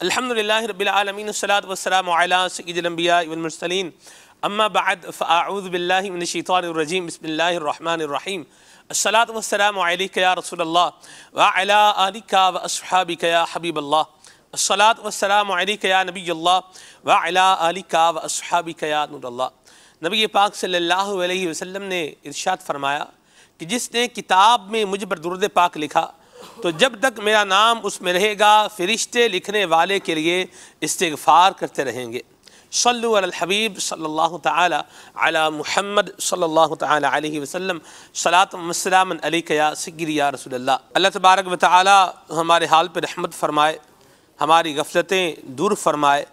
अल्हम्दुलिल्लाहि रब्बिल आलमीन अस्सलातु वस्सलामु अला सय्यिदिल अंबिया वल मुरसलीन अम्मा बअद फ़अऊज़ु बिल्लाहि मिनश शैतानिर रजीम बिस्मिल्लाहिर रहमानिर रहीम अस्सलातु वस्सलामु अलैका या रसूलल्लाह व अला आलिका व अस्हाबिका या हबीबल्लाह अस्सलातु वस्सलामु अलैका या नबियल्लाह व अला आलिका व अस्हाबिका या नूरल्लाह। नबी पाक सल्लल्लाहु अलैहि वसल्लम ने इरशाद फरमाया कि जिसने किताब में मुझ पर दुरूद पाक लिखा तो जब तक मेरा नाम उसमें रहेगा फ़रिश्ते लिखने वाले के लिए इस्तिग़फ़ार करते रहेंगे। सल्लु अलल हबीब सल्लल्लाहु तआला अला मुहम्मद सल्लल्लाहु तआला अलैहि वसल्लम सलातुम व सलामुन अलैका या सय्यिदी या रसूलल्लाह। अल्लाह तबारक व तआला हमारे हाल पर रहमत फरमाए, हमारी गफलतें दूर फरमाए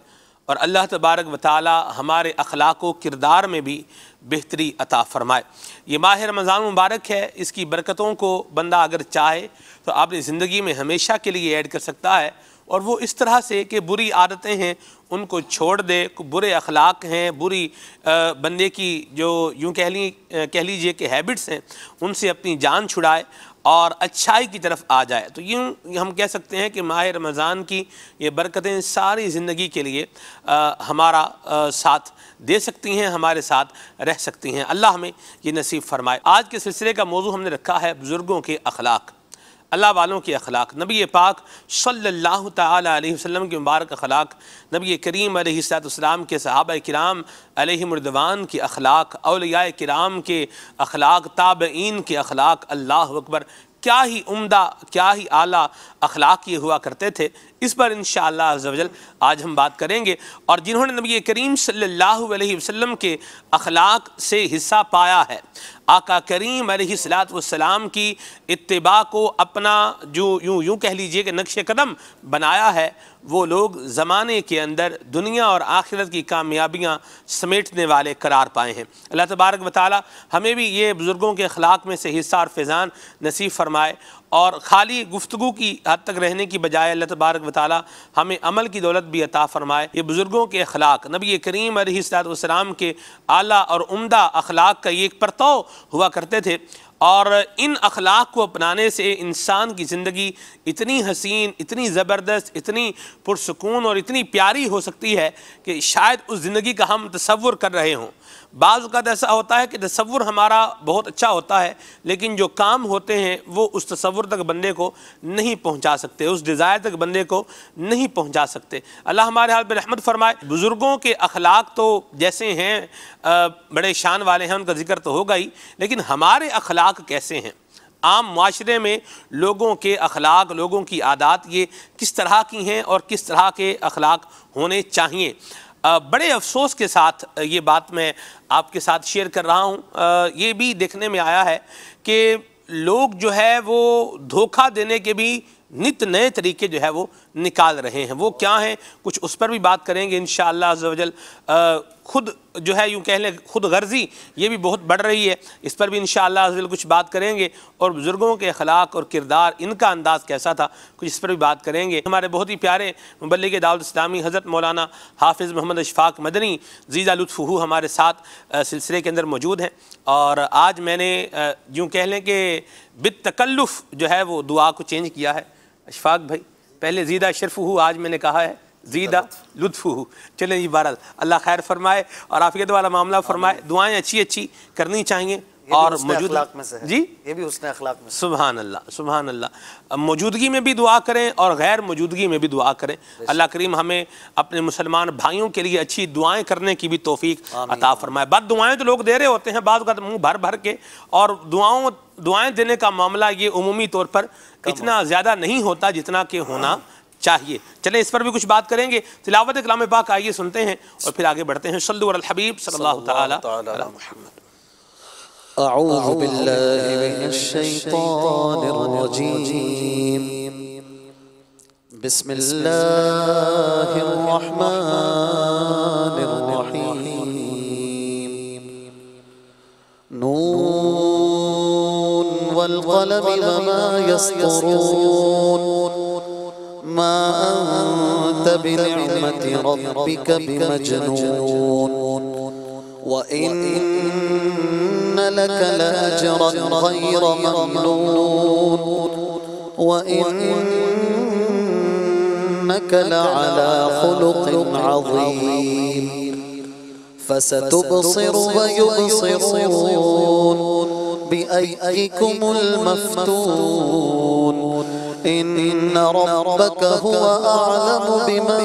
और अल्लाह तबारक व तआला हमारे अखलाक व किरदार में भी बेहतरी अता फ़रमाए। ये माह रमज़ान मुबारक है, इसकी बरकतों को बंदा अगर चाहे तो अपनी ज़िंदगी में हमेशा के लिए ऐड कर सकता है और वो इस तरह से कि बुरी आदतें हैं उनको छोड़ दे, बुरे अखलाक हैं, बुरी बंदे की जो यूँ कह लीजिए कि हैबिट्स हैं उनसे अपनी जान छुड़ाए और अच्छाई की तरफ आ जाए। तो यूँ हम कह सकते हैं कि माह रमज़ान की ये बरकतें सारी ज़िंदगी के लिए हमारा साथ दे सकती हैं, हमारे साथ रह सकती हैं। अल्लाह हमें ये नसीब फरमाए। आज के सिलसिले का मौजू हमने रखा है बुज़ुर्गों के अखलाक, अल्लाह वालों के अखलाक। नबी पाक सल्लल्लाहु तआला अलैहि वसल्लम के मुबारक अखलाक, नबी करीम अलैहिस्सलाम के सहाबा किराम अलैहिमुर रिदवान के अखलाक, औलिया किराम के अखलाक, ताबईन के अखलाक, अल्लाह अकबर, क्या ही उम्दा, क्या ही आला अखलाक ये हुआ करते थे। इस पर इंशाअल्लाह अज़्ज़ व जल आज हम बात करेंगे। और जिन्होंने नबी करीम सल्लल्लाहु अलैहि वसल्लम के अखलाक से हिस्सा पाया है, आका करीम अलैहिस्सलातु वस्सलाम की इत्तिबा को अपना जो यूँ कह लीजिए कि नक्श कदम बनाया है, वो लोग ज़माने के अंदर दुनिया और आखिरत की कामयाबियाँ समेटने वाले करार पाए हैं। अल्लाह तबारक व तआला हमें भी ये बुज़ुर्गों के अखलाक में से हिस्सा और फैज़ान नसीब फरमाए और ख़ाली गुफ्तगू की हद तक रहने की बजाय अल्लाह तबारक व तआला हमें अमल की दौलत भी अता फ़रमाए। ये बुज़ुर्गों के अखलाक नबी करीम अलैहिस्सलातु वस्सलाम के आला और उम्दा अखलाक का एक परतव हुआ करते थे और इन अखलाक को अपनाने से इंसान की ज़िंदगी इतनी हसीन, इतनी ज़बरदस्त, इतनी पुरसुकून और इतनी प्यारी हो सकती है कि शायद उस ज़िंदगी का हम तसव्वुर कर रहे हों। बाज़ औक़ात ऐसा होता है कि तसव्वुर हमारा बहुत अच्छा होता है लेकिन जो काम होते हैं वो उस तसव्वुर तक बंदे को नहीं पहुंचा सकते, उस डिज़ायर तक बंदे को नहीं पहुंचा सकते। अल्लाह हमारे हाल पर रहमत फरमाए। बुज़ुर्गों के अखलाक तो जैसे हैं बड़े शान वाले हैं, उनका जिक्र तो होगा ही, लेकिन हमारे अखलाक कैसे हैं? आम माशरे में लोगों के अखलाक, लोगों की आदात ये किस तरह की हैं और किस तरह के अखलाक होने चाहिए। बड़े अफसोस के साथ ये बात मैं आपके साथ शेयर कर रहा हूँ। ये भी देखने में आया है कि लोग जो है वो धोखा देने के भी नित नए तरीके जो है वो निकाल रहे हैं। वो क्या हैं, कुछ उस पर भी बात करेंगे इंशाअल्लाह अज़्ज़ व जल। खुद जो है यूँ कह लें खुद गर्जी ये भी बहुत बढ़ रही है, इस पर भी इंशाअल्लाह अज़्ज़ व जल कुछ बात करेंगे और बुज़ुर्गों के अखलाक और किरदार, इनका अंदाज़ कैसा था, कुछ इस पर भी बात करेंगे। हमारे बहुत ही प्यारे मुबल्लिग़ दावत इस्लामी हज़रत मौलाना हाफिज़ मोहम्मद अशफ़ाक़ मदनी ज़ीदा लुत्फ़ुहू हमारे साथ सिलसिले के अंदर मौजूद हैं और आज मैंने यूँ कह लें कि बित्तकल्लुफ़ जो है वो दुआ को चेंज किया है। अशफ़ाक़ भाई पहले ज़ीदा शरफ़ुहू, आज मैंने कहा है ज़ीदा लुत्फ़ुहू। चलें जी, बहरहाल अल्लाह खैर फरमाए और आफ़ियत वाला मामला फरमाए। दुआएं अच्छी अच्छी करनी चाहिए और मौजूद जी ये भी हुस्न अखलाक में। सुभान अल्लाह, सुभान अल्लाह। मौजूदगी में भी दुआ करें और गैर मौजूदगी में भी दुआ करें। अल्लाह करीम हमें अपने मुसलमान भाइयों के लिए अच्छी दुआएं करने की भी तौफीक अता फरमाए। बद दुआएं तो लोग दे रहे होते हैं बाद वक़्त मुँह भर भर के, और दुआएं देने का मामला ये उमूमी तौर पर इतना ज़्यादा नहीं होता जितना कि होना चाहिए। चलें इस पर भी कुछ बात करेंगे। तिलावत कलाम पाक आइए सुनते हैं और फिर आगे बढ़ते हैं। सल्लु अलल हबीब सल्लल्लाहु तआला अला मुहम्मद। अऊज़ु बिल्लाहि मिनश शैतानिर रजीम। बिस्मिल्लाहिर रहमानिर रहीम। नून वल क़लम वमा यस्तुरून। मा अंत बिनिअमति रब्बिका बिमजनून। व इन्न लक लअजरन गैर ममनून। व इन्नक लअला खुलुक़िन अज़ीम फसतुबसिरु व युबसिरून बिअय्यिकुमुल मफ्तून इन्न रब्बक हुवा अअलमु बिमन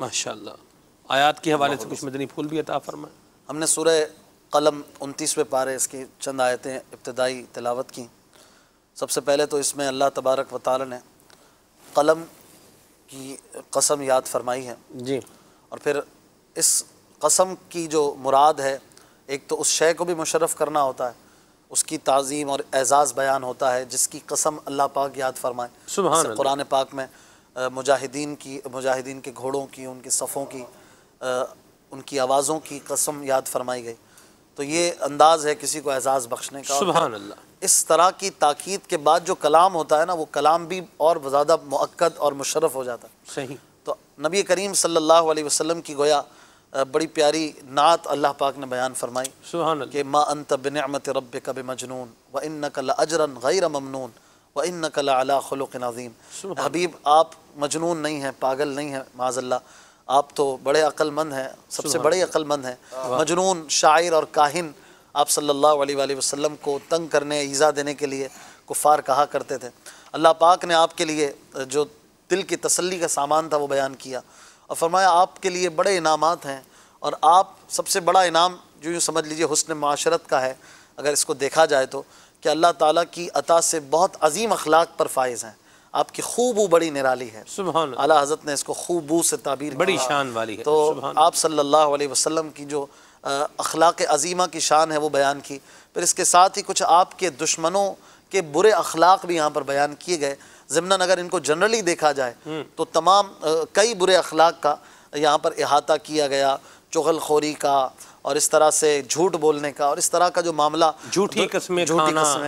माशाअल्लाह। आयात के हवाले से कुछ मदनी फूल भी अता फरमाए। हमने सूरह कलम 29वें पारे इसकी चंद आयतें इब्तिदाई तिलावत की। सबसे पहले तो इसमें अल्लाह तबारक व तआला ने कलम की कसम याद फरमाई है जी, और फिर इस कसम की जो मुराद है, एक तो उस शय को भी मुशर्रफ करना होता है, उसकी ताज़ीम और एज़ाज़ बयान होता है जिसकी कसम अल्लाह पाक याद फरमाए। सुभान अल्लाह। कुरान पाक में मुजाहिदीन के घोड़ों की, उनके सफ़ों की, उनकी आवाज़ों की कसम याद फरमाई गई। तो ये अंदाज़ है किसी को एज़ाज़ बख्शने का। सुभान अल्लाह। इस तरह की ताकीद के बाद जो कलाम होता है ना, वो कलाम भी और ज़्यादा मुअक्कद और मुशर्रफ हो जाता है। सही। तो नबी करीम सल्लल्लाहु अलैहि वसल्लम की गोया बड़ी प्यारी नात अल्लाह पाक ने बयान फरमाई सुभान अल्लाह कि मा अंत बिनिअमति रब्बिका बिमजनून व इन्नका लअजरन गैर ममनून व इन्नका लअला खुलुक़िन अज़ीम। हबीब, आप मजनून नहीं हैं, पागल नहीं हैं, माज़अल्लाह, आप तो बड़े अक्लमंद हैं, सबसे बड़े अक्लमंद हैं। मजनून, शायर और काहिन आप सल्लल्लाहु अलैहि वसल्लम को तंग करने, ईज़ा देने के लिए कुफ़ार कहा करते थे। अल्लाह पाक ने आपके लिए जो दिल की तसल्ली का सामान था वो बयान किया और फरमाया आपके लिए बड़े इनामात हैं, और आप सबसे बड़ा इनाम जो यूँ समझ लीजिए हुस्न माशरत का है। अगर इसको देखा जाए तो कि अल्लाह ताला की अता से बहुत अजीम अखलाक पर फाइज़ हैं। आपकी खूबू बड़ी निराली है। सुभान अल्लाह। आला हज़रत ने इसको खूबू से ताबीर बड़ी किया। शान वाली है। तो आप सल्लल्लाहु अलैहि वसल्लम की जो अखलाक अज़ीमा की शान है वो बयान की। फिर इसके साथ ही कुछ आपके दुश्मनों के बुरे अखलाक भी यहाँ पर बयान किए गए। ज़िम्नन अगर इनको जनरली देखा जाए तो तमाम कई बुरे अखलाक का यहाँ पर इहाता किया गया, चुगलखोरी का और इस तरह से झूठ बोलने का और इस तरह का जो मामला, झूठी कस्में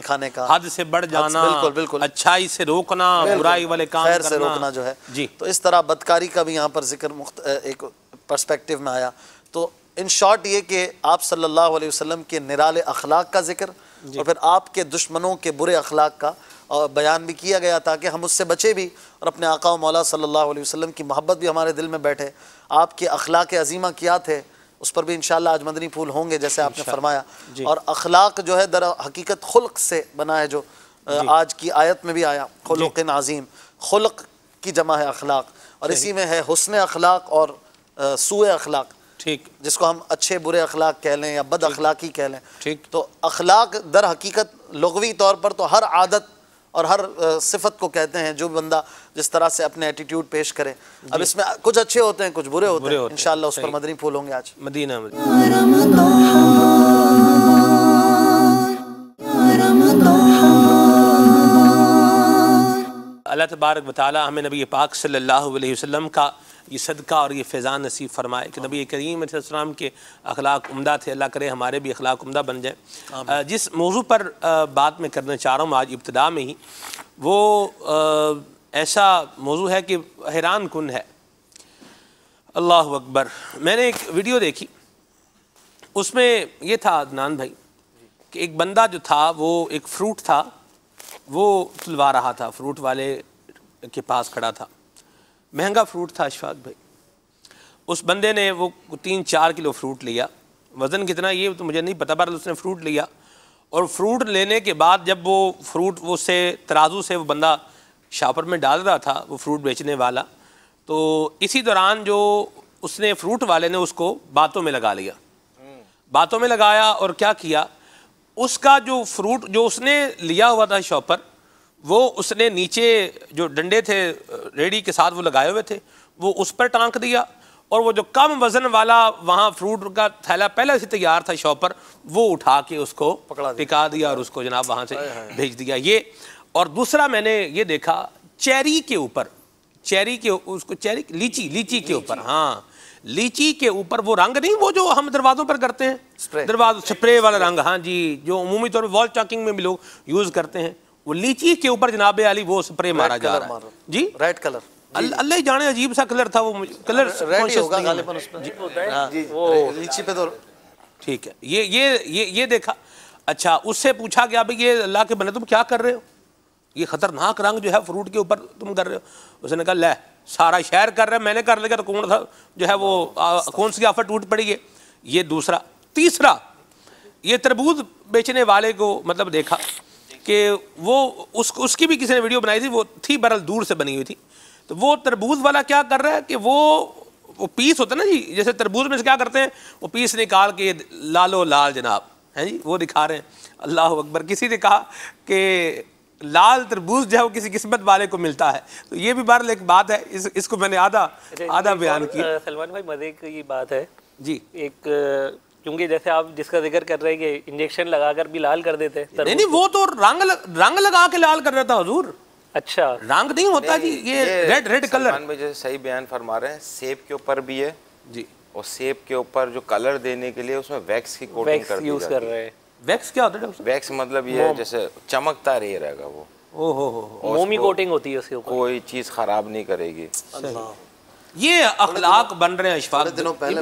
खाने का, हद से बढ़ जाना, बिल्कुल बिल्कुल, अच्छाई से रोकना, बुराई वाले काम खैर करना, से रोकना जो है जी। तो इस तरह बदकारी का भी यहाँ पर जिक्र एक पर्सपेक्टिव में आया। तो इन शॉर्ट ये कि आप सल्लल्लाहु अलैहि वसल्लम के निराले अखलाक का जिक्र और फिर आपके दुश्मनों के बुरे अखलाक का बयान भी किया गया ताकि हम उससे बचे भी और अपने आका व मौला सल्लल्लाहु अलैहि वसल्लम की मोहब्बत भी हमारे दिल में बैठे। आपके अखलाक अज़ीमा क्या थे उस पर भी इंशाअल्लाह आज मदनी फूल होंगे जैसे आपने फरमाया। और अखलाक जो है दर हकीकत खुल्क से बना है, जो आज की आयत में भी आया, खुलुक़िन अज़ीम, खुल्क की जमा है अखलाक, और इसी में है हुस्न अखलाक और सूए अखलाक, ठीक, जिसको हम अच्छे बुरे अखलाक कह लें या बद अखलाकी कह लें। ठीक। तो अखलाक दर हकीकत लुग़वी तौर पर तो हर आदत और हर सिफत को कहते हैं जो बंदा जिस तरह से अपने एटीट्यूड पेश करे। अब इसमें कुछ अच्छे होते हैं, कुछ बुरे होते हैं। इंशाअल्लाह उस पर मदनी फूल होंगे आज। मदीना अल्लाह तबारक व तआला हमें नबी पाक सल्लल्लाहु अलैहि वसल्लम का ये सदका और ये फैज़ान नसीब फरमाए कि नबी करीम अलैहिस्सलाम के अखलाक उम्दा थे। अल्लाह करे हमारे भी अखलाक उम्दा बन जाए। जिस मौजू पर बात मैं करना चाह रहा हूँ आज इब्तिदा में ही, वो ऐसा मौजू है कि हैरान कुन है। अल्लाहु अकबर। मैंने एक वीडियो देखी, उसमें ये था अदनान भाई कि एक बंदा जो था वो एक फ्रूट था वो तुलवा रहा था, फ्रूट वाले के पास खड़ा था, महंगा फ्रूट था अशफाक भाई। उस बंदे ने वो 3-4 किलो फ्रूट लिया, वज़न कितना ये तो मुझे नहीं पता, पर उसने फ्रूट लिया और फ्रूट लेने के बाद जब वो फ्रूट वो से तराजू से वो बंदा शापर में डाल रहा था, वो फ्रूट बेचने वाला, तो इसी दौरान जो उसने फ्रूट वाले ने उसको बातों में लगा लिया, बातों में लगाया और क्या किया, उसका जो फ्रूट जो उसने लिया हुआ था शॉपर, वो उसने नीचे जो डंडे थे रेडी के साथ वो लगाए हुए थे, वो उस पर टांक दिया, और वो जो कम वजन वाला वहाँ फ्रूट का थैला पहले से तैयार था शॉपर, वो उठा के उसको टिका दिया और उसको जनाब वहाँ से भेज दिया। ये और दूसरा मैंने ये देखा चेरी के ऊपर, चेरी के उसको चेरी लीची के ऊपर, हाँ लीची के ऊपर वो रंग नहीं, वो जो हम दरवाजों पर करते हैं दरवाजों स्प्रे वाला रंग, हाँ जी, जो उमूमी तौर पर वॉल चॉकिंग में भी लोग यूज करते हैं, वो लीची के ऊपर जनाब अली वो स्प्रे मारा जा रहा है जी, रेड कलर, अल्लाह ही जाने अजीब सा कलर था वो, कलर रेड होगा गालिबन उसमें, वो लीची पे तो ठीक है। ये देखा। अच्छा, उससे पूछा गया भाई ये अल्लाह के बने तुम क्या कर रहे हो, ये खतरनाक रंग जो है फ्रूट के ऊपर तुम कर रहे हो। उसने कहा ले सारा शहर कर रहा है, मैंने कर लिया तो कौन था जो है वो कौन सी आफत टूट पड़ी है। ये दूसरा। तीसरा, ये तरबूज बेचने वाले को मतलब देखा कि वो उसकी भी किसी ने वीडियो बनाई थी, वो थी बरल दूर से बनी हुई थी, तो वो तरबूज वाला क्या कर रहा है कि वो पीस होता है ना जी, जैसे तरबूज में से क्या करते हैं वो पीस निकाल के लालो लाल जनाब हैं जी, वो दिखा रहे हैं। अल्लाह अकबर। किसी ने कहा कि लाल तरबूज जो है वो किसी किस्मत वाले को मिलता है, तो ये भी बार एक बात है, इसको मैंने आधा बयान किया। सलमान भाई मजे की बात है जी, एक क्योंकि जैसे आप जिसका जिक्र कर रहे हैं कि इंजेक्शन लगाकर भी लाल कर देते हैं, नहीं वो तो रंग लगा के लाल कर रहा था हुजूर। अच्छा, रंग नहीं होता जी, ये रेड कलर। सलमान भाई जैसे सही बयान फरमा रहे हैं, सेब के ऊपर भी है जी, और सेब के ऊपर जो कलर देने के लिए उसमें वैक्स की कोटिंग कर दी यूज कर रहे हैं। वैक्स क्या होता है डॉक्टर साहब? वैक्स मतलब ये है जैसे चमकता रह रहेगा वो, ओ हो मोमी कोटिंग होती है उसके ऊपर, कोई चीज खराब नहीं करेगी। ये अखलाक बन रहे हैं अशफाक। थोड़े दिनों पहले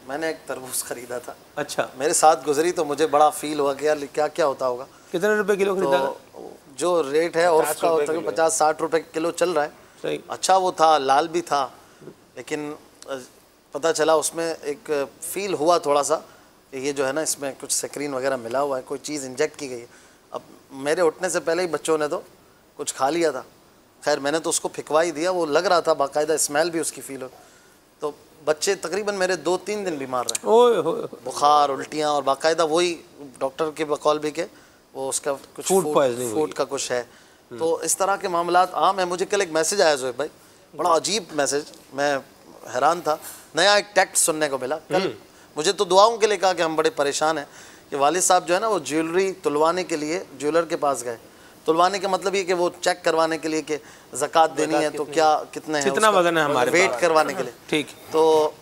मैंने एक तरबूज खरीदा था, अच्छा, मेरे साथ गुजरी तो मुझे बड़ा फील हुआ कि यार क्या क्या होता होगा। कितने रुपए किलो खरीदा? तो जो रेट है और उसका 50-60 रुपए किलो चल रहा है। सही। अच्छा वो था, लाल भी था, लेकिन पता चला उसमें एक फील हुआ थोड़ा सा कि ये जो है ना इसमें कुछ स्क्रीन वगैरह मिला हुआ है, कोई चीज़ इंजेक्ट की गई है। अब मेरे उठने से पहले ही बच्चों ने तो कुछ खा लिया था, खैर मैंने तो उसको फिकवा ही दिया, वो लग रहा था बाकायदा स्मेल भी उसकी फील हो। तो बच्चे तकरीबन मेरे 2-3 दिन बीमार रहे, बुखार, उल्टियाँ, और बाकायदा वही डॉक्टर के बकौल भी के वो उसका कुछ फूड का कुछ है। तो इस तरह के मामलात आम है। मुझे कल एक मैसेज आया जोएब भाई, बड़ा अजीब मैसेज, मैं हैरान था, नया एक टेक्स्ट सुनने को मिला कल। मुझे तो दुआओं के लिए कहा कि हम बड़े परेशान हैं कि वालिद साहब जो है ना वो ज्वेलरी तुलवाने के लिए ज्वेलर के पास गए। तुलवाने का मतलब ये कि वो चेक करवाने के लिए कि ज़कात देनी है तो क्या कितने है, कितना वजन है हमारे, वेट करवाने के लिए। ठीक। तो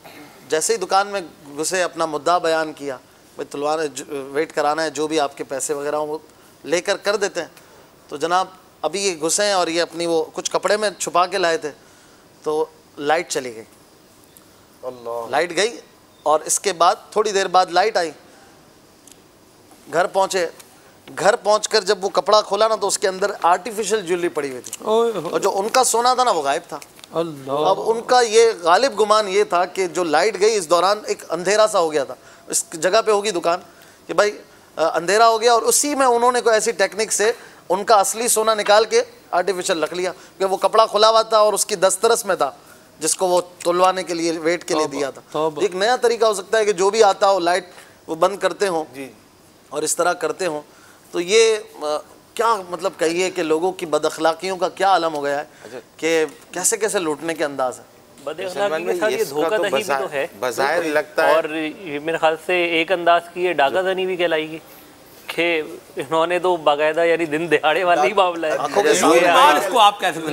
जैसे ही दुकान में घुसे अपना मुद्दा बयान किया, भाई तुलवाने वेट कराना है, जो भी आपके पैसे वगैरह वो लेकर कर देते हैं। तो जनाब अभी ये घुसे हैं और ये अपनी वो कुछ कपड़े में छुपा के लाए थे, तो लाइट चली गई, लाइट गई, और इसके बाद थोड़ी देर बाद लाइट आई। घर पहुँचे, घर पहुंचकर जब वो कपड़ा खोला ना तो उसके अंदर आर्टिफिशियल ज्वेलरी पड़ी हुई थी, और जो उनका सोना था ना वो गायब था। अब उनका ये गालिब गुमान ये था कि जो लाइट गई इस दौरान एक अंधेरा सा हो गया था, इस जगह पे होगी दुकान कि भाई अंधेरा हो गया, और उसी में उन्होंने कोई ऐसी टेक्निक से उनका असली सोना निकाल के आर्टिफिशियल रख लिया, कि वो कपड़ा खुला हुआ था और उसकी दस्तरस में था जिसको वो तुलवाने के लिए वेट के लिए दिया था। एक नया तरीका हो सकता है कि जो भी आता हो लाइट वो बंद करते हों और इस तरह करते हों। तो ये क्या मतलब कहिए कि लोगों की बदअखलाकियों का क्या आलम हो गया है कि कैसे कैसे लूटने के अंदाज है। बदअखलाकी के साथ ये धोखाधड़ी भी तो है बज़ाहिर लगता है, और मेरे ख्याल से एक अंदाज की ये डाकाज़नी भी कहलाएगी कि इन्होंने तो बाकायदा यानी दिन दिहाड़े वाला ही मामला है। इसको आप कह सकते हैं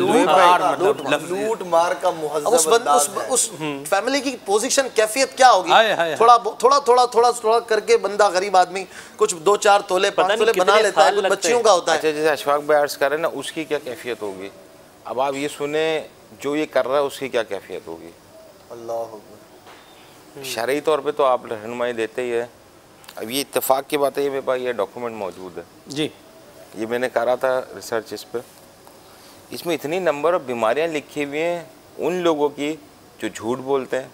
लूट मार का मुहज़्ज़ब। उस फैमिली की पोजीशन कैफियत क्या होगी, थोड़ा करके बंदा गरीब आदमी कुछ 2-4 तोले 5 तोले बना लेता है, कुछ बच्चियों का होता है। अच्छा, जैसे अशफाक भाई अर्ज कर रहे हैं ना, उसकी क्या कैफियत होगी। अब आप ये सुने जो ये कर रहा है उसकी क्या कैफियत होगी। अल्लाह शरई तौर पे तो आप रहनुमाई देते ही है। अब ये इत्तेफाक की बात है, ये मेरे पास ये डॉक्यूमेंट मौजूद है जी, ये मैंने करा था रिसर्च इस पर। इसमें इतनी नंबर ऑफ बीमारियां लिखी हुई हैं उन लोगों की जो झूठ बोलते हैं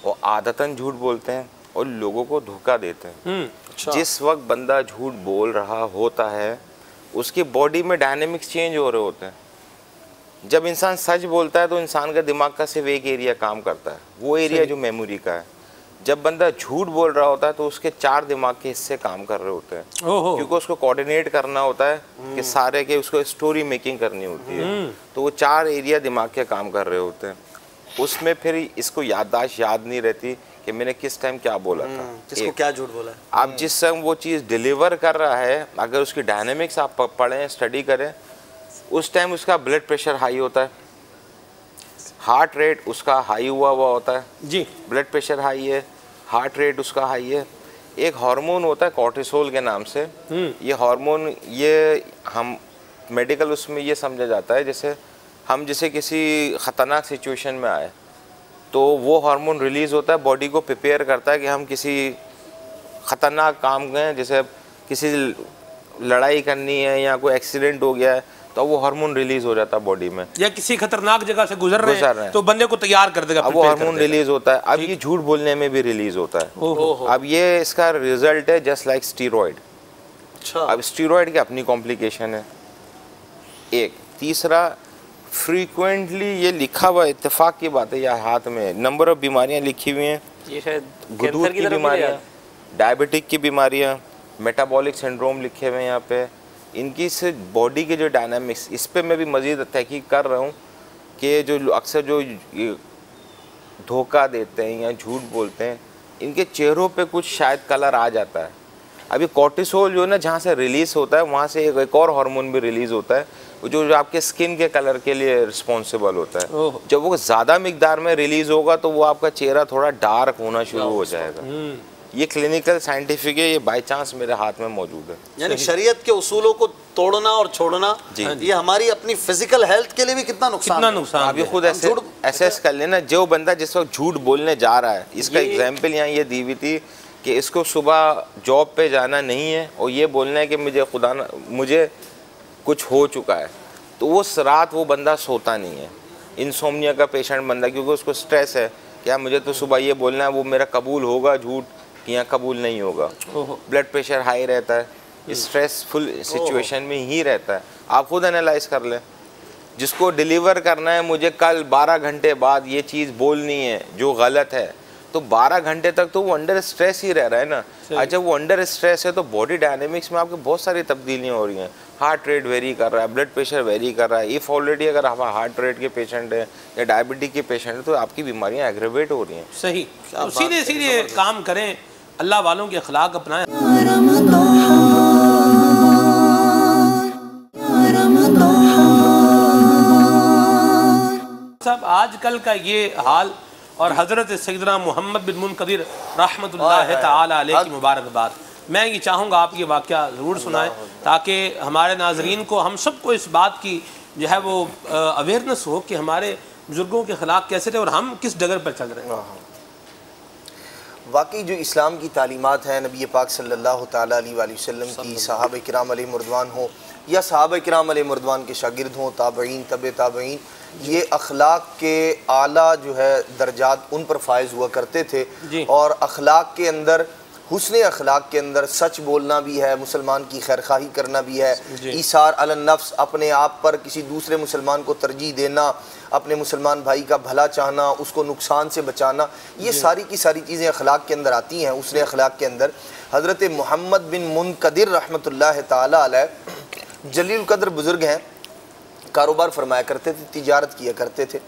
और आदतन झूठ बोलते हैं और लोगों को धोखा देते हैं। जिस वक्त बंदा झूठ बोल रहा होता है उसकी बॉडी में डायनेमिक्स चेंज हो रहे होते हैं। जब इंसान सच बोलता है तो इंसान का दिमाग का सिर्फ एक एरिया काम करता है, वो एरिया जो मेमोरी का है। जब बंदा झूठ बोल रहा होता है तो उसके 4 दिमाग के हिस्से काम कर रहे होते हैं, क्योंकि उसको कोऑर्डिनेट करना होता है कि सारे के उसको स्टोरी मेकिंग करनी होती है, तो वो 4 एरिया दिमाग के काम कर रहे होते हैं। उसमें फिर इसको याददाश्त याद नहीं रहती कि मैंने किस टाइम क्या बोला था, किसको क्या झूठ बोला है। आप जिस टाइम वो चीज़ डिलीवर कर रहा है, अगर उसकी डायनेमिक्स आप पढ़ें, स्टडी करें, उस टाइम उसका ब्लड प्रेशर हाई होता है, हार्ट रेट उसका हाई हुआ होता है जी, ब्लड प्रेशर हाई है, हार्ट रेट उसका हाई है। एक हार्मोन होता है कॉर्टिसोल के नाम से, ये हार्मोन, ये हम मेडिकल उसमें ये समझा जाता है जैसे हम किसी ख़तरनाक सिचुएशन में आए तो वो हार्मोन रिलीज़ होता है, बॉडी को प्रिपेयर करता है कि हम किसी ख़तरनाक काम गए, जैसे किसी लड़ाई करनी है या कोई एक्सीडेंट हो गया है, तो वो हार्मोन रिलीज़ हो जाता है बॉडी में, या किसी खतरनाक जगह से गुजर रहे हैं तो बंदे को तैयार कर देगा, अब वो हार्मोन रिलीज़ होता है। अब ये झूठ बोलने में भी रिलीज़ होता है। अब ये इसका रिजल्ट है जस्ट लाइक स्टीरॉयड। अच्छा, अब स्टीरॉयड की अपनी कॉम्प्लिकेशन है। एक तीसरा, फ्रीक्वेंटली ये लिखा हुआ, इत्तेफाक की बात है, या हाथ में नंबर ऑफ बीमारियां लिखी हुई हैं, ये शायद गुदूद की बीमारियां, डायबिटिक की बीमारियां, मेटाबॉलिक सिंड्रोम लिखे हुए हैं यहाँ पे। इनकी से बॉडी के जो डायनामिक्स, इस पे मैं भी मज़ीद तहकीक कर रहा हूँ कि जो अक्सर जो धोखा देते हैं या झूठ बोलते हैं, इनके चेहरों पे कुछ शायद कलर आ जाता है। अभी कॉर्टिसोल जो है ना, जहाँ से रिलीज़ होता है वहाँ से एक और हार्मोन भी रिलीज़ होता है जो आपके स्किन के कलर के लिए रिस्पॉन्सिबल होता है। जब वो ज़्यादा मिकदार में रिलीज़ होगा तो वो आपका चेहरा थोड़ा डार्क होना शुरू हो जाएगा। ये क्लिनिकल साइंटिफिक है, ये बाय चांस मेरे हाथ में मौजूद है। यानी शरीयत के उसूलों को तोड़ना और छोड़ना, ये हमारी अपनी फिजिकल हेल्थ के लिए भी कितना नुकसान आप ये खुद ऐसे एसेस कर लेना। जो बंदा जिस वक्त झूठ बोलने जा रहा है, इसका एग्जाम्पल यहाँ ये दी हुई थी कि इसको सुबह जॉब पे जाना नहीं है और ये बोलना है कि मुझे कुछ हो चुका है, तो वो रात वो बंदा सोता नहीं है, इंसोम्निया का पेशेंट बंदा, क्योंकि उसको स्ट्रेस है क्या मुझे तो सुबह ये बोलना है, वो मेरा कबूल होगा झूठ या कबूल नहीं होगा। ब्लड प्रेशर हाई रहता है, स्ट्रेसफुल सिचुएशन में ही रहता है। आप खुद एनालाइज कर लें, जिसको डिलीवर करना है मुझे कल 12 घंटे बाद ये चीज़ बोलनी है जो गलत है, तो 12 घंटे तक तो वो अंडर स्ट्रेस ही रह रहा है ना। अच्छा, वो अंडर स्ट्रेस है तो बॉडी डायनेमिक्स में आपके बहुत सारी तब्दीलियाँ हो रही हैं। हार्ट रेट वेरी कर रहा है, ब्लड प्रेशर वेरी कर रहा है। इफ़ ऑलरेडी अगर आप हार्ट रेट के पेशेंट हैं या डायबिटीज के पेशेंट हैं तो आपकी बीमारियाँ एग्रेवेट हो रही हैं। सही, तो सीधे सीधे काम करें, अल्लाह वालों के अखलाक अपनाएं। साहब, आजकल का ये हाल और हज़रत सैयदना मोहम्मद बिन मुनकदिर रहमतुल्लाह ताला अलैह की मुबारकबाद। मैं ये चाहूँगा आप ये वाक़या ज़रूर सुनाएं ताकि हमारे नाज़रीन को, हम सबको इस बात की जो है वो अवेयरनेस हो कि हमारे बुज़ुर्गों के अखलाक कैसे थे और हम किस डगर पर चल रहे हैं। वाकई जो इस्लाम की तालीमात हैं नबी पाक सल्लल्लाहु ताला अलैहि वसल्लम की, सहाबा किराम अलैहिमुर्रिदवान हो या सहाबा किराम अलैहिमुर्रिदवान के शागिर्द हों, ताबईन, तबे ताबईन, ये अखलाक के आला जो है दर्जात उन पर फायज़ हुआ करते थे। और अखलाक के अंदर, हुस्न अखलाक के अंदर सच बोलना भी है, मुसलमान की खैरखाही करना भी है, ईसार अलन नफ्स, अपने आप पर किसी दूसरे मुसलमान को तरजीह देना, अपने मुसलमान भाई का भला चाहना, उसको नुकसान से बचाना, ये सारी की सारी चीज़ें अखलाक के अंदर आती हैं। हुस्न अखलाक के अंदर हज़रत मोहम्मद बिन मुनकदिर रहमतुल्लाह ताला अलैह जलील कदर बुज़ुर्ग हैं, कारोबार फरमाया करते थे, तिजारत किया करते थे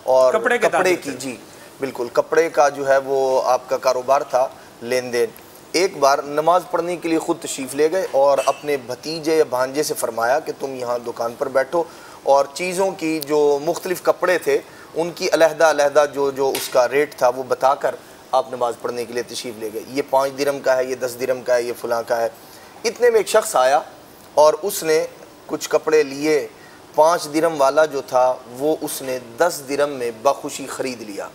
और कपड़े की, जी बिल्कुल, कपड़े का जो है वो आपका कारोबार था, लेन देन। एक बार नमाज़ पढ़ने के लिए ख़ुद तशरीफ़ ले गए और अपने भतीजे या भांजे से फरमाया कि तुम यहाँ दुकान पर बैठो और चीज़ों की जो मुख्तलिफ़ कपड़े थे उनकी अलहदा जो उसका रेट था वो बताकर आप नमाज़ पढ़ने के लिए तशरीफ़ ले गए। ये 5 दिरहम का है, ये 10 दिरहम का है, ये फ़लाँ का है। इतने में एक शख्स आया और उसने कुछ कपड़े लिए। 5 दिरहम वाला जो था वो उसने 10 दिरहम में बखुशी ख़रीद लिया।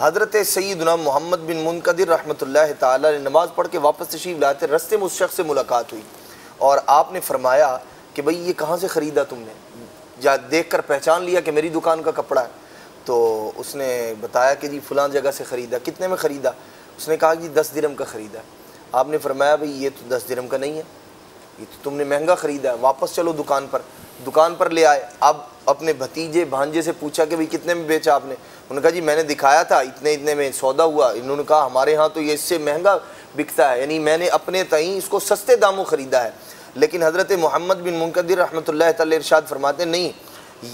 हज़रत सैयदना मोहम्मद बिन मुनकदिर रहमतुल्लाह ताला ने नमाज़ पढ़ के वापस तशरीफ़ लाते, रस्ते में उस शख्स से मुलाकात हुई और आपने फरमाया कि भाई ये कहाँ से ख़रीदा तुमने, जा देख कर पहचान लिया कि मेरी दुकान का कपड़ा है। तो उसने बताया कि जी फ़लाँ जगह से ख़रीदा। कितने में ख़रीदा? उसने कहा कि 10 दिरहम का ख़रीदा। आपने फरमाया भाई ये तो 10 दिरहम का नहीं है, ये तो तुमने महंगा ख़रीदा है, वापस चलो दुकान पर ले आए। अब अपने भतीजे भांजे से पूछा कि भाई कितने में बेचा आपने? उन्होंने कहा जी मैंने दिखाया था इतने में सौदा हुआ। इन्होंने कहा हमारे यहाँ तो ये इससे महंगा बिकता है, यानी मैंने अपने तई इसको सस्ते दामों ख़रीदा है। लेकिन हज़रत मोहम्मद बिन मुनकदिर रहमतुल्लाह तआला इरशाद फरमाते नहीं,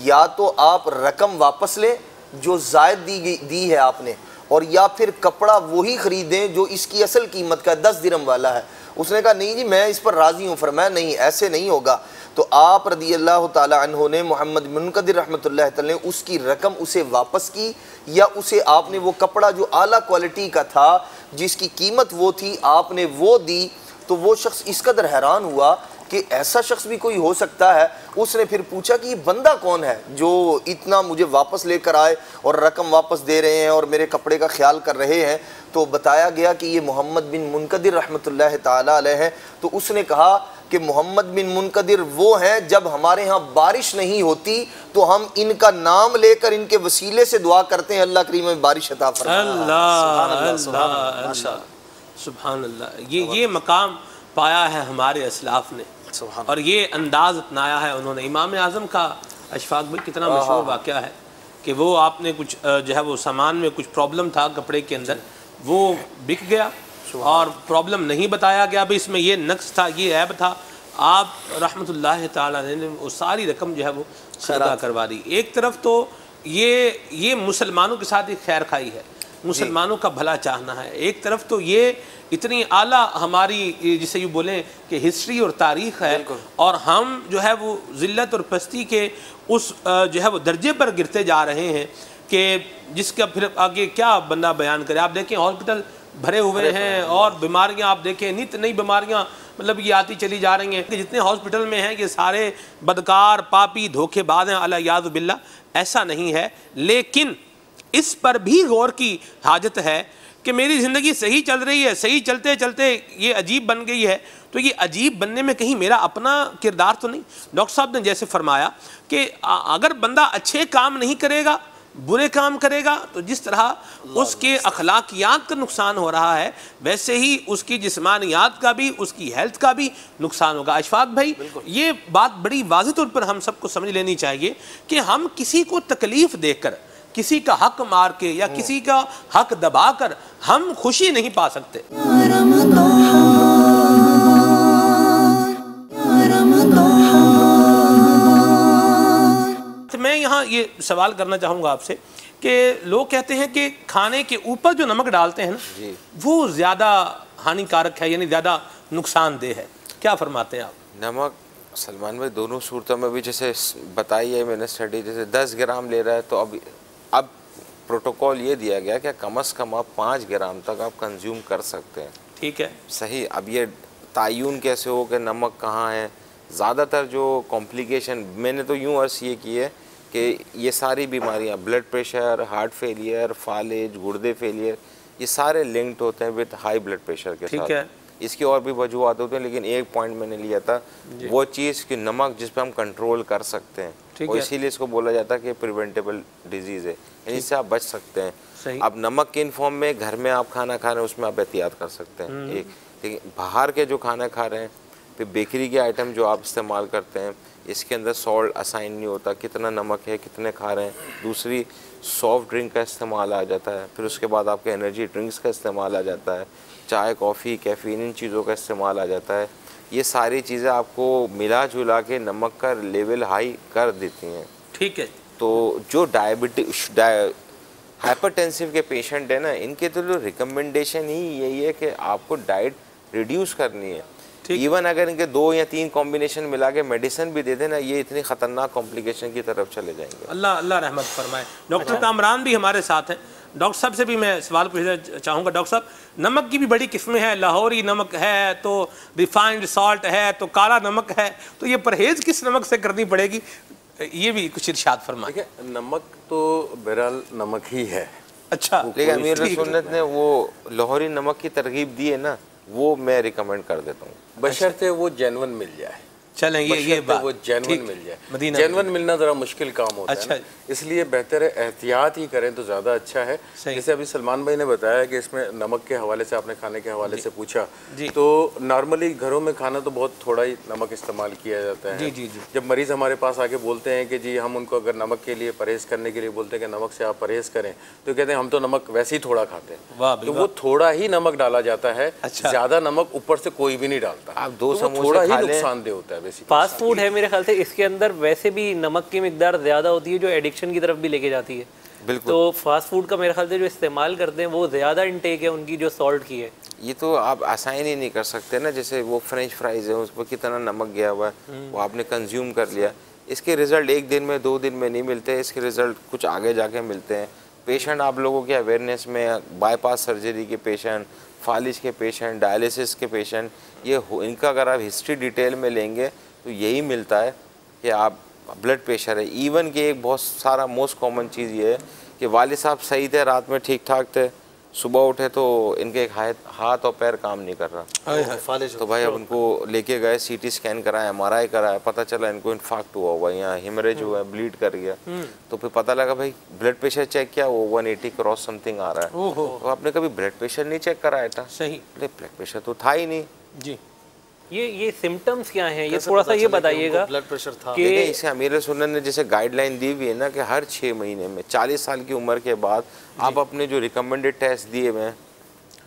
या तो आप रकम वापस लें जो ज़ायद दी है आपने, और या फिर कपड़ा वही ख़रीदें जो इसकी असल कीमत का 10 दिरहम वाला है। उसने कहा नहीं जी मैं इस पर राज़ी हूँ। फरमाया नहीं, ऐसे नहीं होगा। तो आप रदी अल्लाह ताला अन्हु ने मोहम्मद बिन मुनकदिर रहमतुल्लाह तआला ने उसकी रकम उसे वापस की, या उसे आपने वो कपड़ा जो आला क्वालिटी का था जिसकी कीमत वो थी आपने वो दी। तो वो शख्स इस कदर हैरान हुआ कि ऐसा शख्स भी कोई हो सकता है। उसने फिर पूछा कि ये बंदा कौन है जो इतना मुझे वापस लेकर आए और रकम वापस दे रहे हैं और मेरे कपड़े का ख्याल कर रहे हैं? तो बताया गया कि ये मोहम्मद बिन मुनकदिर रहमतुल्लाह ताला अलैह हैं। तो उसने कहा कि मोहम्मद बिन मुनकदिर वो हैं जब हमारे यहाँ बारिश नहीं होती तो हम इनका नाम लेकर इनके वसीले से दुआ करते हैं अल्लाह करीम में बारिश अता फरमाए। सुभान अल्लाह। ये मकाम पाया है हमारे असलाफ ने और ये अंदाज़ अपनाया है उन्होंने। इमाम आज़म का अशफाक भाई कितना मशहूर वाक़या है कि वो आपने कुछ जो है वो सामान में कुछ प्रॉब्लम था कपड़े के अंदर, वो बिक गया और प्रॉब्लम नहीं बताया गया भाई इसमें ये नक्स था, ये ऐब था। आप रहमतुल्लाह ताला ने वो सारी रकम जो है वो सदका करवा दी। एक तरफ तो ये मुसलमानों के साथ एक खैर खाई है, मुसलमानों का भला चाहना है। एक तरफ तो ये इतनी आला हमारी जिसे यूँ बोलें कि हिस्ट्री और तारीख़ है, और हम जो है वो ज़िल्लत और पस्ती के उस जो है वो दर्जे पर गिरते जा रहे हैं कि जिसका फिर आगे क्या बंदा बयान करे। आप देखें हॉस्पिटल भरे हुए हैं और बीमारियां आप देखें नित नई बीमारियां मतलब ये आती चली जा रही हैं कि जितने हॉस्पिटल में हैं ये सारे बदकार पापी धोखेबाज हैं अला याज़ बिल्ला। ऐसा नहीं है, लेकिन इस पर भी गौर की हाजत है कि मेरी ज़िंदगी सही चल रही है, सही चलते चलते ये अजीब बन गई है, तो ये अजीब बनने में कहीं मेरा अपना किरदार तो नहीं। डॉक्टर साहब ने जैसे फरमाया कि अगर बंदा अच्छे काम नहीं करेगा बुरे काम करेगा तो जिस तरह उसके अखलाकियात का नुकसान हो रहा है वैसे ही उसकी जिस्मानियात का भी उसकी हेल्थ का भी नुकसान होगा। अशफाक भाई ये बात बड़ी वाज़ेह तौर पर हम सबको समझ लेनी चाहिए कि हम किसी को तकलीफ़ देकर किसी का हक मार के या किसी का हक दबा कर हम खुशी नहीं पा सकते। मैं यहाँ ये सवाल करना चाहूँगा आपसे कि लोग कहते हैं कि खाने के ऊपर जो नमक डालते हैं ना वो ज़्यादा हानिकारक है, यानी ज़्यादा नुकसानदेह है, क्या फरमाते हैं आप? नमक सलमान भाई दोनों सूरतों में भी जैसे बताई है मैंने स्टडी, जैसे 10 ग्राम ले रहा है तो अब प्रोटोकॉल ये दिया गया कि कम से कम आप 5 ग्राम तक आप कंज्यूम कर सकते हैं। ठीक है, सही। अब ये तायुन कैसे हो कि नमक कहाँ है? ज़्यादातर जो कॉम्प्लिकेशन मैंने तो यूँ अर्ज़ ये की है कि ये सारी बीमारियां ब्लड प्रेशर, हार्ट फेलियर, फालेज, गुर्दे फेलियर, ये सारे लिंक्ड होते हैं विद हाई ब्लड प्रेशर के साथ। है। इसकी और भी वजूहत होते हैं, लेकिन एक पॉइंट मैंने लिया था वो चीज़ कि नमक जिस पे हम कंट्रोल कर सकते हैं और इसीलिए इसको बोला जाता है कि प्रिवेंटेबल डिजीज़ है, इससे आप बच सकते हैं। अब नमक के इन फॉर्म में घर में आप खाना खा रहे हैं उसमें आप एहतियात कर सकते हैं एक, लेकिन बाहर के जो खाना खा रहे हैं फिर बेकरी के आइटम जो आप इस्तेमाल करते हैं इसके अंदर सॉल्ट असाइन नहीं होता, कितना नमक है कितने खा रहे हैं। दूसरी सॉफ्ट ड्रिंक का इस्तेमाल आ जाता है, फिर उसके बाद आपके एनर्जी ड्रिंक्स का इस्तेमाल आ जाता है, चाय कॉफ़ी कैफ़ीन इन चीज़ों का इस्तेमाल आ जाता है। ये सारी चीज़ें आपको मिला जुला के नमक का लेवल हाई कर देती हैं। ठीक है, तो जो हाइपरटेंसिव के पेशेंट है ना, इनके तो रिकमेंडेशन ही यही है कि आपको डाइट रिड्यूस करनी है। इवन अगर इनके 2 या 3 कॉम्बिनेशन मिला के मेडिसिन भी दे देना, ये इतनी खतरनाक कॉम्प्लिकेशन की तरफ चले जाएंगे। अल्लाह रहमत फरमाए। डॉक्टर कामरान भी हमारे साथ हैं, डॉक्टर साहब से भी मैं सवाल पूछना चाहूँगा। डॉक्टर साहब, नमक की भी बड़ी किस्में हैं, लाहौरी नमक है तो रिफाइंड सॉल्ट है तो काला नमक है, तो ये परहेज़ किस नमक से करनी पड़ेगी, ये भी कुछ इरशाद फरमाए। ठीक है, नमक तो बहरहाल नमक ही है। अच्छा, लेकिन अमीर सुन्नत ने वो लाहौरी नमक की तरगीब दी है ना, वो मैं रिकमेंड कर देता हूँ, बशर्ते वो जेन्युइन मिल जाए। चलें ये तो वो जेन्युइन मिल जाए। जेन्युइन मिलना ज़रा मुश्किल काम होता है ना, इसलिए बेहतर है एहतियात ही करें तो ज़्यादा अच्छा है। जैसे अभी सलमान भाई ने बताया कि इसमें नमक के हवाले से, आपने खाने के हवाले से पूछा, तो नॉर्मली घरों में खाना तो बहुत थोड़ा ही नमक इस्तेमाल किया जाता है। जब मरीज़ हमारे पास आके बोलते हैं कि जी हम उनको अगर नमक के लिए परहेज़ करने के लिए बोलते हैं कि नमक से आप परहेज़ करें, तो कहते हैं हम तो नमक वैसे ही थोड़ा खाते हैं। तो वो थोड़ा ही नमक डाला जाता है, ज़्यादा नमक ऊपर से कोई भी नहीं डालता। आप 2 समोसे थोड़ा ही नुकसानदेह होता है। फास्ट फूड है मेरे ख्याल से, इसके अंदर वैसे भी नमक की मिकदार ज़्यादा होती है जो एडिक्शन की तरफ भी लेके जाती है। बिल्कुल। तो फास्ट फूड का मेरे ख्याल से जो इस्तेमाल करते हैं वो ज़्यादा इनटेक है उनकी जो सॉल्ट की है। ये तो आप आसानी नहीं कर सकते ना, जैसे वो फ्रेंच फ्राइज़ है उस पर कितना नमक गया हुआ है, वो आपने कंज्यूम कर लिया, इसके रिज़ल्ट 1 दिन में 2 दिन में नहीं मिलते, इसके रिज़ल्ट कुछ आगे जाके मिलते हैं। पेशेंट आप लोगों के अवेयरनेस में, बाईपास सर्जरी के पेशेंट, फालिज के पेशेंट, डायलिसिस के पेशेंट, ये इनका अगर आप हिस्ट्री डिटेल में लेंगे तो यही मिलता है कि आप ब्लड प्रेशर है। इवन कि एक बहुत सारा मोस्ट कॉमन चीज़ ये है कि वालिद साहब सही थे, रात में ठीक ठाक थे, सुबह उठे तो इनके एक हाथ और पैर काम नहीं कर रहा, तो भाई अब उनको लेके गए, CT स्कैन कराया, MRI कराया, पता चला इनको इन्फाक्ट हुआ हुआ, यहाँ हिमरेज हुआ है, ब्लीड कर गया। तो फिर पता लगा भाई ब्लड प्रेशर चेक किया, वो 180 क्रॉस समथिंग आ रहा है। तो आपने कभी ब्लड प्रेशर नहीं चेक कराया था? सही, ब्लड प्रेशर तो था ही नहीं जी। ये सिम्टम्स क्या हैं, ये थोड़ा सा ये बताइएगा। ब्लड प्रेशर था कि इसे अमीर सुन्नत ने जैसे गाइडलाइन दी हुई है ना कि हर 6 महीने में 40 साल की उम्र के बाद आप अपने जो रिकमेंडेड टेस्ट दिए हुए हैं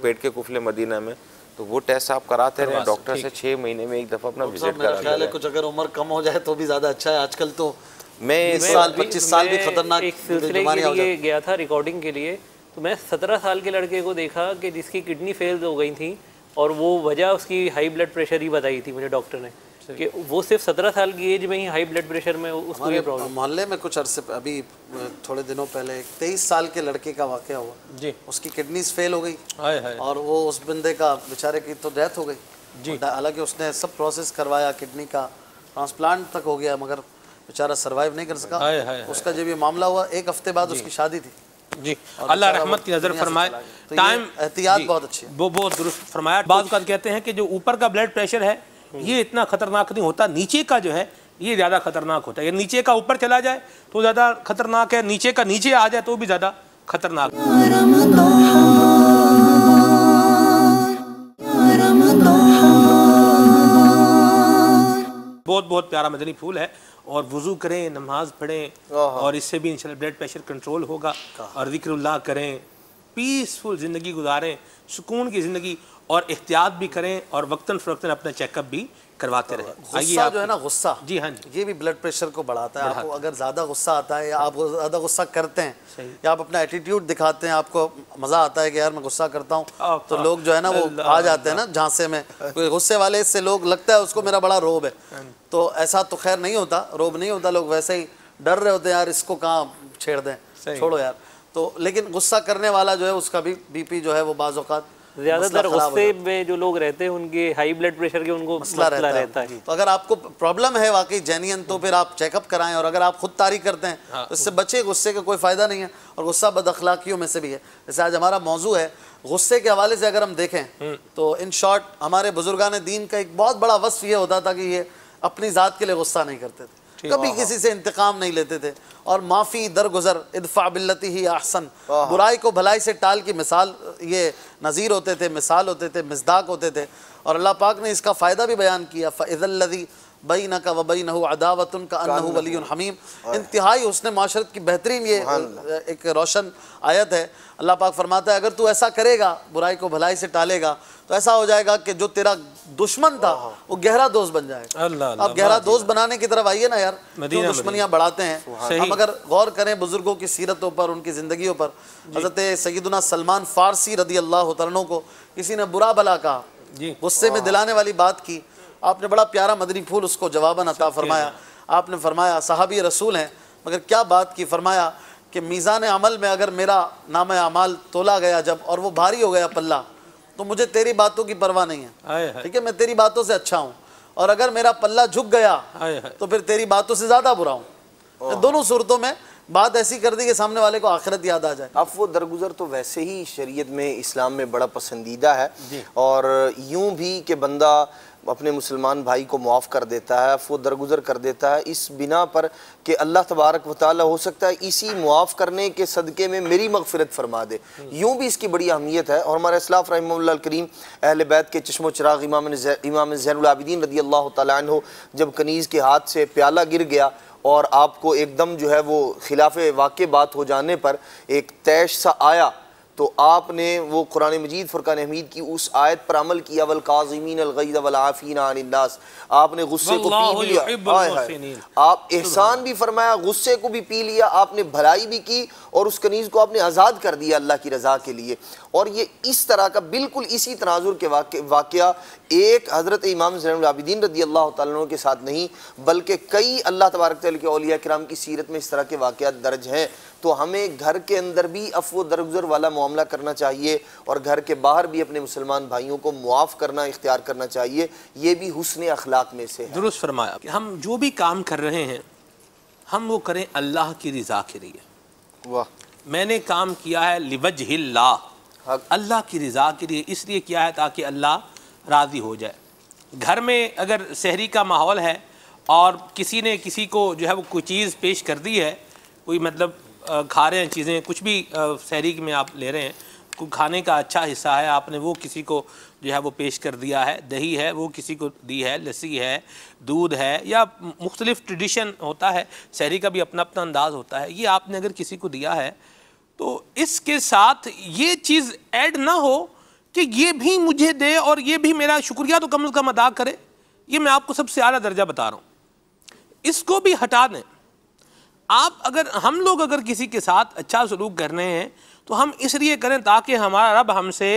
पेट के कुफले मदीना में, तो वो टेस्ट आप कराते रहे डॉक्टर से 6 महीने में एक दफ़ा अपना विजिट करा लें। कुछ अगर उम्र कम हो जाए तो भी ज़्यादा अच्छा है। आजकल तो मैं 20 साल 25 साल भी खतरनाक एक सिलसिले के लिए गया था रिकॉर्डिंग के लिए, तो मैं 17 साल के लड़के को देखा कि जिसकी किडनी फेल हो गई थी, और वो वजह उसकी हाई ब्लड प्रेशर ही बताई थी मुझे डॉक्टर ने, कि वो सिर्फ 17 साल की एज में ही हाई ब्लड प्रेशर में उसको ये प्रॉब्लम। मोहल्ले में कुछ अरसे अभी थोड़े दिनों पहले 23 साल के लड़के का वाक़या हुआ जी, उसकी किडनीज फेल हो गई और वो उस बंदे का बेचारे की तो डेथ हो गई जी। हालांकि उसने सब प्रोसेस करवाया, किडनी का ट्रांसप्लांट तक हो गया, मगर बेचारा सर्वाइव नहीं कर सका। उसका जब ये मामला हुआ 1 हफ्ते बाद उसकी शादी थी जी। अल्लाह रहमत की नज़र फरमाए। तो टाइम एहतियात बहुत अच्छी है, वो बहुत दुरुस्त फरमाया। बात कहते हैं कि जो ऊपर का ब्लड प्रेशर है ये इतना खतरनाक नहीं होता, नीचे का जो है ये ज़्यादा खतरनाक होता है। ये नीचे का ऊपर चला जाए तो ज़्यादा खतरनाक है, नीचे का नीचे आ जाए तो भी ज़्यादा खतरनाक है। बहुत बहुत प्यारा मदनी फूल है। और वुज़ू करें, नमाज पढ़ें और इससे भी इंशाल्लाह ब्लड प्रेशर कंट्रोल होगा। और ज़िक्रुल्लाह करें, पीसफुल ज़िंदगी गुजारें, सुकून की ज़िंदगी, और एहतियात भी करें और वक्तन फ़वक्तन अपना चेकअप भी करवाते रहें। गुस्सा जो है ना, गुस्सा जी हाँ जी, ये भी ब्लड प्रेशर को बढ़ाता है। आपको अगर ज़्यादा गुस्सा आता है या आप ज़्यादा गुस्सा करते हैं या आप अपना एटीट्यूड दिखाते हैं, आपको मज़ा आता है कि यार मैं गुस्सा करता हूँ, तो लोग जो है ना वो आ जाते हैं ना झांसे में। गुस्से वाले से लोग लगता है उसको मेरा बड़ा रोब है, तो ऐसा तो खैर नहीं होता, रोब नहीं होता। लोग वैसे ही डर रहे होते हैं, यार इसको कहाँ छेड़ दें, छोड़ो यार। तो लेकिन गुस्सा करने वाला जो है उसका भी BP जो है वो बाज़ औक़ात ज़्यादातर गुस्से में जो लोग रहते हैं उनके हाई ब्लड प्रेशर के उनको मसला रहता है। तो अगर आपको प्रॉब्लम है वाकई जेन्युइन, तो फिर आप चेकअप कराएं। और अगर आप खुद तारीख करते हैं तो इससे बचे, गुस्से का कोई फ़ायदा नहीं है। और गुस्सा बदअखलाकियों में से भी है। जैसे आज हमारा मौजू है गुस्से के हवाले से, अगर हम देखें तो इन शॉर्ट हमारे बुजुर्गान दीन का एक बहुत बड़ा वस्फ ये होता था कि ये अपनी ज़ात के लिए गुस्सा नहीं करते थे, कभी किसी से इंतकाम नहीं लेते थे, और माफ़ी दरगुजर, इदफा बिल्लती ही अहसन, बुराई को भलाई से टाल की मिसाल ये नज़ीर होते थे, मिसाल होते थे, मिज़दाक होते थे। और अल्लाह पाक ने इसका फ़ायदा भी बयान किया, फ़इज़ल्लज़ी बैनका व बैनहु अदावतुन कअन्नहु वलियुन हमीम। इंतहाई हुस्न माशरत की बेहतरीन ये एक रोशन आयत है। अल्लाह पाक फरमाता है अगर तू ऐसा करेगा, बुराई को भलाई से टालेगा, तो ऐसा हो जाएगा कि जो तेरा दुश्मन था वो गहरा दोस्त बन जाएगा। अब गहरा दोस्त बनाने की तरफ आइए ना यार, जो दुश्मनियाँ बढ़ाते हैं। हम अगर गौर करें बुजुर्गों की सीरतों पर, उनकी ज़िंदगियों पर, हज़रत सैयदना सलमान फ़ारसी रदी अल्लाह तआला अन्हु को किसी ने बुरा भला कहा, गुस्से में दिलाने वाली बात की, आपने बड़ा प्यारा मदनी फूल उसको जवाबन अता फरमाया। आपने फरमाया सहाबी रसूल हैं, मगर क्या बात की, फरमाया कि मीज़ान अमल में अगर मेरा नाम अमाल तोला गया जब, और वो भारी हो गया पल्ला, तो मुझे तेरी बातों की परवाह नहीं है, ठीक है, मैं तेरी बातों से अच्छा हूँ। और अगर मेरा पल्ला झुक गया तो फिर तेरी बातों से ज़्यादा बुरा हूँ। दोनों सूरतों में बात ऐसी कर दी कि सामने वाले को आखिरत याद आ जाए। अब वो दरगुजर तो वैसे ही शरीयत में, इस्लाम में बड़ा पसंदीदा है। और यूं भी कि बंदा अपने मुसलमान भाई को मुआफ़ कर देता है, अफ़्व दरगुज़र कर देता है, इस बिना पर कि अल्लाह तबारक व तआला हो सकता है इसी मुआफ़ करने के सदक़े में मेरी मग़फ़िरत फरमा दे। यूँ भी इसकी बड़ी अहमियत है। और हमारे इस्लाफ़ रहमहुल्लाह करीम अहले बैत के चश्मो चिराग़ इमाम ज़ैनुल आबिदीन रज़ी अल्लाह तआला अन्हु जब कनीज़ के हाथ से प्याला गिर गया और आपको एकदम जो है वो खिलाफ़े वाक़े बात हो जाने पर एक तैश सा आया, तो आपने वो कुरान मजीद फुरकान हमीद की उस आयत पर अमल किया, वल काज़िमीन अल गैज़ वल आफ़ीना अनिन नास। आपने गुस्से को पी लिया, आप एहसान भी फरमाया, गुस्से को भी पी लिया, आपने भलाई भी की और उस कनीज़ को आपने आज़ाद कर दिया अल्लाह की रज़ा के लिए। और ये इस तरह का बिल्कुल इसी तनाजुर के वाक़या एक हज़रत इमाम ज़ैनुल आबिदीन रज़ी अल्लाह तआला अन्हु के साथ नहीं बल्कि कई अल्लाह तबारक तआला के औलिया किराम की सीरत में इस तरह के वाक़यात दर्ज हैं। तो हमें घर के अंदर भी अफ़्व दरगुज़र वाला मामला करना चाहिए और घर के बाहर भी अपने मुसलमान भाइयों को मुआफ़ करना इख्तियार करना चाहिए। ये भी हुस्न अखलाक में से है। दुरुस्त फरमाया कि हम जो भी काम कर रहे हैं हम वो करें अल्लाह की रज़ा के लिए। वाह, मैंने काम किया है लिवजहिल्लाह, अल्लाह की रज़ा के लिए इसलिए किया है ताकि अल्लाह राज़ी हो जाए। घर में अगर सहरी का माहौल है और किसी ने किसी को जो है वो कोई चीज़ पेश कर दी है, कोई मतलब खा रहे हैं चीज़ें, कुछ भी सहरी में आप ले रहे हैं, कोई खाने का अच्छा हिस्सा है, आपने वो किसी को जो है वो पेश कर दिया है, दही है वो किसी को दी है, लस्सी है, दूध है, या मुख्तलिफ़ ट्रेडिशन होता है, सहरी का भी अपना अपना अंदाज़ होता है, ये आपने अगर किसी को दिया है तो इसके साथ ये चीज़ ऐड ना हो कि ये भी मुझे दे और ये भी मेरा शुक्रिया तो कम से कम अदा करे। ये मैं आपको सबसे आला दर्जा बता रहा हूँ, इसको भी हटा दें। आप अगर हम लोग अगर किसी के साथ अच्छा सलूक कर रहे हैं तो हम इसलिए करें ताकि हमारा रब हमसे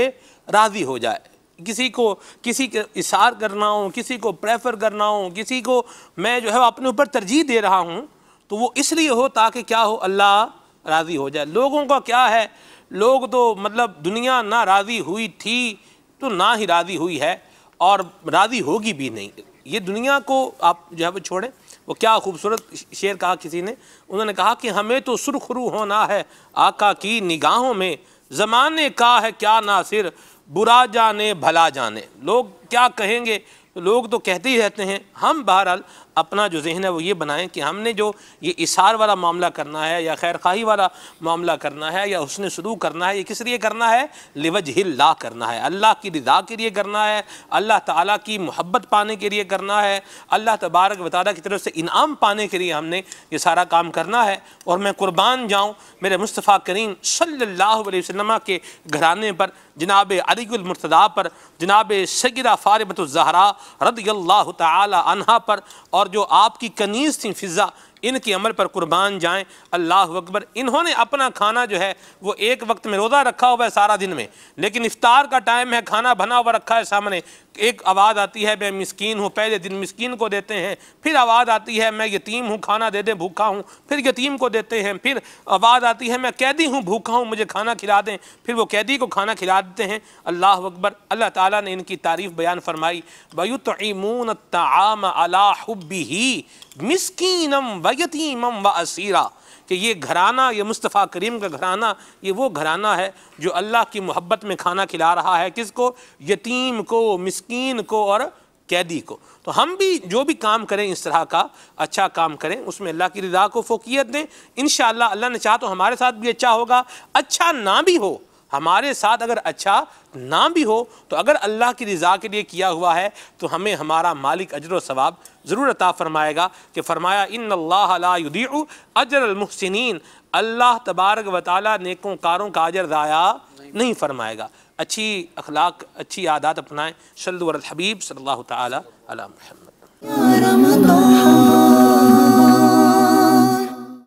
राज़ी हो जाए। किसी के इशार करना हो, किसी को प्रेफर करना हो, किसी को मैं जो है अपने ऊपर तरजीह दे रहा हूँ तो वो इसलिए हो ताकि क्या हो, अल्लाह राज़ी हो जाए। लोगों का क्या है, लोग तो मतलब दुनिया ना राज़ी हुई थी तो ना ही राज़ी हुई है और राज़ी होगी भी नहीं। ये दुनिया को आप जो है वो छोड़ें। वो क्या खूबसूरत शेर कहा किसी ने, उन्होंने कहा कि हमें तो सुरखरू होना है आका की निगाहों में, ज़माने का है क्या नासिर बुरा जाने भला जाने। लोग क्या कहेंगे, लोग तो कहते ही रहते हैं। हम बहरहाल अपना जो जहन है वो ये बनाएं कि हमने जो ये इशार वाला मामला करना है या खैर खाही वाला मामला करना है या हुस्न सलूक करना है, ये किस लिए करना है, लिवजहिल्लाह करना है, अल्लाह की रिज़ा के लिए करना है, अल्लाह ताला की मोहब्बत पाने के लिए करना है, अल्लाह तबारक व तआला की तरफ से इनाम पाने के लिए हमने ये सारा काम करना है। और मैं कुर्बान जाऊँ मेरे मुस्तफ़ा करीम सल्लल्लाहु अलैहि वसल्लम के घराने पर, जनाब अलीउल मुर्तज़ा पर, जनाब सय्यदा फ़ातिमतुज़ ज़हरा रज़ियल्लाहु तआला अन्हा पर, और जो आपकी कनीज़ थी फ़िज़ा, इनके अमल पर कुर्बान जाएं। अल्लाह अकबर। इन्होंने अपना खाना जो है वो एक वक्त में रोज़ा रखा हुआ है सारा दिन में, लेकिन इफ्तार का टाइम है, खाना बना हुआ रखा है सामने, एक आवाज़ आती है मैं मिस्कीन हूँ, पहले दिन मिस्कीन को देते हैं, फिर आवाज़ आती है मैं यतीम हूँ खाना दे दे भूखा हूँ, फिर यतीम को देते हैं, फिर आवाज़ आती है मैं कैदी हूँ भूखा हूँ मुझे खाना खिला दें, फिर वो कैदी को खाना खिला देते हैं। अल्लाह अकबर। अल्लाह ताला ने इनकी तारीफ़ बयान फरमाई, वयुतईमून अत्ताआम अला हुब्बिही मिस्कीनम व यतीमम व असीरा, कि ये घराना, ये मुस्तफ़ा करीम का घराना, ये वो घराना है जो अल्लाह की मोहब्बत में खाना खिला रहा है, किसको, यतीम को, मिस्कीन को और कैदी को। तो हम भी जो भी काम करें इस तरह का अच्छा काम करें, उसमें अल्लाह की रज़ा को फ़ोकियत दें। इंशाअल्लाह अल्लाह ने चाहा तो हमारे साथ भी अच्छा होगा। अच्छा ना भी हो हमारे साथ, अगर अच्छा ना भी हो तो अगर अल्लाह की रज़ा के लिए किया हुआ है तो हमें हमारा मालिक अजर व सवाब ज़रूर अता फरमाएगा। कि फरमाया इन्नल्लाह ला युदीउ अजरल मुहसिनीन, अल्लाह तबारक व तआला नेकोकारों का अजर ज़ाया नहीं फरमाएगा। अच्छी अखलाक, अच्छी आदत अपनाएं। सल्लु अलल हबीब सल्लल्लाहु तआला अला मुहम्मद।